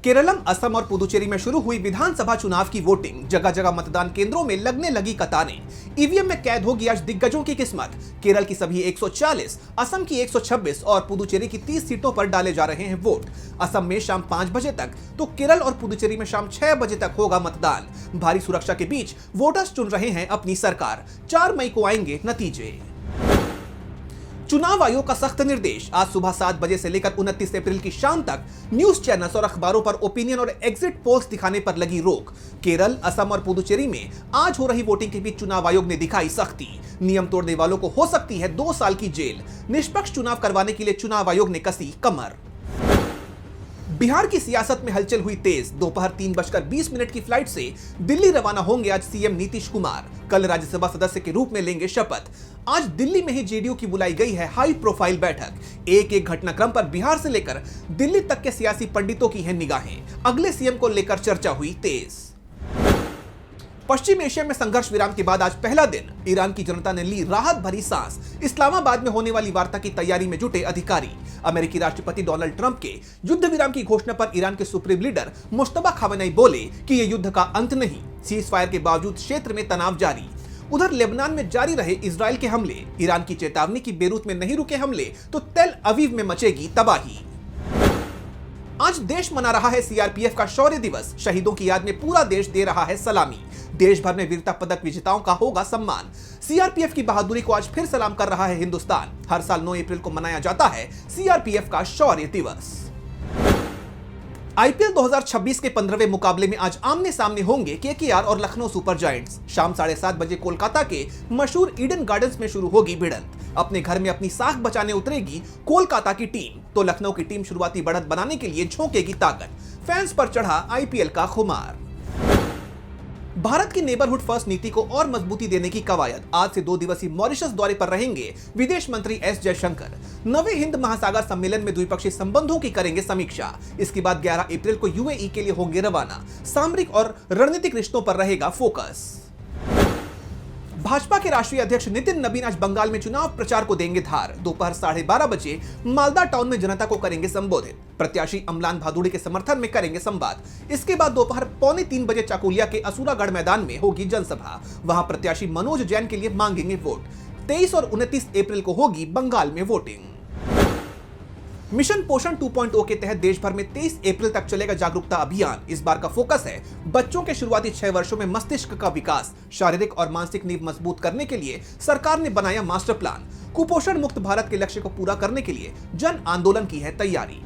केरलम, असम और पुदुचेरी में शुरू हुई विधानसभा चुनाव की वोटिंग। जगह जगह मतदान केंद्रों में लगने लगी कतारें। ईवीएम में कैद होगी आज दिग्गजों की किस्मत। केरल की सभी 140, असम की 126 और पुदुचेरी की 30 सीटों पर डाले जा रहे हैं वोट। असम में शाम 5 बजे तक तो केरल और पुदुचेरी में शाम 6 बजे तक होगा मतदान। भारी सुरक्षा के बीच वोटर्स चुन रहे हैं अपनी सरकार। 4 मई को आएंगे नतीजे। चुनाव आयोग का सख्त निर्देश। आज सुबह 7 बजे से लेकर 29 अप्रैल की शाम तक न्यूज चैनल्स और अखबारों पर ओपिनियन और एग्जिट पोल्स दिखाने पर लगी रोक। केरल, असम और पुदुचेरी में आज हो रही वोटिंग के बीच चुनाव आयोग ने दिखाई सख्ती। नियम तोड़ने वालों को हो सकती है 2 साल की जेल। निष्पक्ष चुनाव करवाने के लिए चुनाव आयोग ने कसी कमर। बिहार की सियासत में हलचल हुई तेज। दोपहर 3:20 की फ्लाइट से दिल्ली रवाना होंगे आज सीएम नीतीश कुमार। कल राज्यसभा सदस्य के रूप में लेंगे शपथ। आज दिल्ली में ही जेडीयू की बुलाई गई है हाई प्रोफाइल बैठक। एक घटनाक्रम पर बिहार से लेकर दिल्ली तक के सियासी पंडितों की हैं निगाहें। अगले सीएम को लेकर चर्चा हुई तेज। पश्चिम एशिया में संघर्ष विराम के बाद आज पहला दिन ईरान की जनता ने ली राहत भरी सांस। इस्लामाबाद में होने वाली वार्ता की तैयारी में जुटे अधिकारी। अमेरिकी राष्ट्रपति डोनाल्ड ट्रंप के युद्ध विराम की घोषणा पर ईरान के सुप्रीम लीडर मुश्तबा खामेनेई बोले कि यह युद्ध का अंत नहीं। सीज फायर के बावजूद क्षेत्र में तनाव जारी। उधर लेबनान में जारी रहे इजरायल के हमले। ईरान की चेतावनी की बेरूत में नहीं रुके हमले तो तेल अवीव में मचेगी तबाही। आज देश मना रहा है सीआरपीएफ का शौर्य दिवस। शहीदों की याद में पूरा देश दे रहा है सलामी। देश भर में वीरता पदक विजेताओं का होगा सम्मान। सीआरपीएफ की बहादुरी को आज फिर सलाम कर रहा है हिंदुस्तान। हर साल 9 अप्रैल को मनाया जाता है सीआरपीएफ का शौर्य दिवस। आईपीएल 2026 के 15वें मुकाबले में आज आमने सामने होंगे केकेआर और लखनऊ सुपर जायंट्स। शाम 7:30 बजे कोलकाता के मशहूर ईडन गार्डन्स में शुरू होगी भिड़ंत। अपने घर में अपनी साख बचाने उतरेगी कोलकाता की टीम तो लखनऊ की टीम शुरुआती बढ़त बनाने के लिए झोंकेगी ताकत। फैंस पर चढ़ा आईपीएल का खुमार। भारत की नेबरहुड फर्स्ट नीति को और मजबूती देने की कवायद। आज से 2 दिवसीय मॉरिशस दौरे पर रहेंगे विदेश मंत्री एस जयशंकर। नवे हिंद महासागर सम्मेलन में द्विपक्षीय संबंधों की करेंगे समीक्षा। इसके बाद 11 अप्रैल को यूएई के लिए होंगे रवाना। सामरिक और रणनीतिक रिश्तों पर रहेगा फोकस। भाजपा के राष्ट्रीय अध्यक्ष नितिन नबीन आज बंगाल में चुनाव प्रचार को देंगे धार। दोपहर 12:30 बजे मालदा टाउन में जनता को करेंगे संबोधित। प्रत्याशी अमलान भादुड़ी के समर्थन में करेंगे संवाद। इसके बाद दोपहर 2:45 बजे चाकुलिया के असुरागढ़ मैदान में होगी जनसभा। वहां प्रत्याशी मनोज जैन के लिए मांगेंगे वोट। 23 और 29 अप्रैल को होगी बंगाल में वोटिंग। मिशन पोषण 2.0 के तहत देश भर में 23 अप्रैल तक चलेगा जागरूकता अभियान। इस बार का फोकस है बच्चों के शुरुआती 6 वर्षों में मस्तिष्क का विकास। शारीरिक और मानसिक नींव मजबूत करने के लिए सरकार ने बनाया मास्टर प्लान। कुपोषण मुक्त भारत के लक्ष्य को पूरा करने के लिए जन आंदोलन की है तैयारी।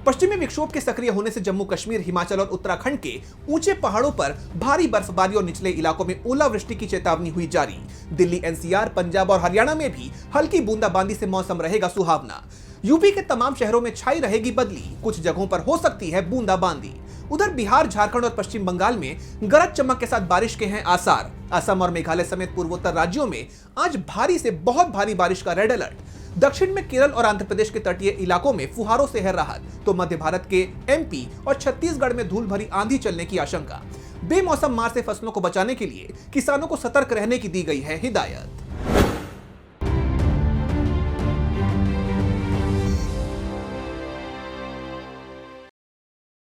पश्चिमी विक्षोभ के सक्रिय होने से जम्मू कश्मीर, हिमाचल और उत्तराखंड के ऊंचे पहाड़ों पर भारी बर्फबारी और निचले इलाकों में ओलावृष्टि की चेतावनी हुई जारी। दिल्ली, एनसीआर, पंजाब और हरियाणा में भी हल्की बूंदाबांदी से मौसम रहेगा सुहावना। यूपी के तमाम शहरों में छाई रहेगी बदली। कुछ जगहों पर हो सकती है बूंदाबांदी। उधर बिहार, झारखंड और पश्चिम बंगाल में गरज चमक के साथ बारिश के हैं आसार। असम और मेघालय समेत पूर्वोत्तर राज्यों में आज भारी से बहुत भारी बारिश का रेड अलर्ट। दक्षिण में केरल और आंध्र प्रदेश के तटीय इलाकों में फुहारों से है राहत तो मध्य भारत के एमपी और छत्तीसगढ़ में धूल भरी आंधी चलने की आशंका। बेमौसम मार से फसलों को बचाने के लिए किसानों को सतर्क रहने की दी गई है हिदायत।